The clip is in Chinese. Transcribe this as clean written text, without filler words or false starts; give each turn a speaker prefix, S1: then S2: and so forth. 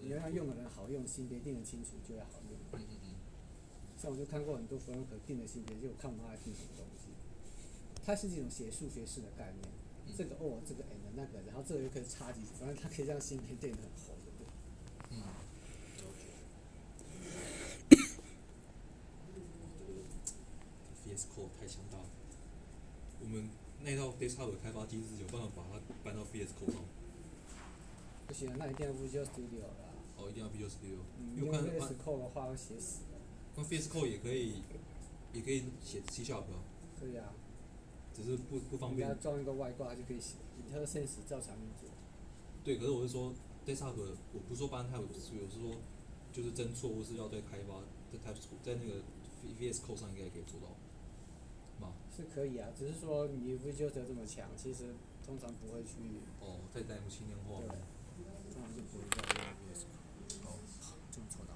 S1: 你要让用的人好用，性别定得清楚就要好用。像我就看过很多 framework 定的性别，结果看不懂它在定什么东西。它是一种写数学式的概念，这个 or 这个 and 那个，然后这个又可以插进去，反正它可以让芯片定得很厚，对不对？VS
S2: Code 太强大了，我们那套 desktop 的开发机制有办法把它搬到 VS Code 上。
S1: 不行，那一定要 Visual Studio 啦。
S2: 哦，一定要 Visual Studio。
S1: 用 VS Code 的话会写死。
S2: 那 VS Code 也可以写 C# 啊。
S1: 可以啊。
S2: 只是不方便。
S1: 你要装一个外挂就可以写，IntelliSense 照常运作。
S2: 对，可是我是说 desktop， 我不是说搬太有，我是说就是真错或是要再开发，在那个 VS Code 上应该也可以做到。
S1: 是可以啊，只是说你 Visual 这么强，其实通常不会去。
S2: 在代幕轻量化。
S1: 对。通常就不会在用 VS Code。
S2: 好，这么做到。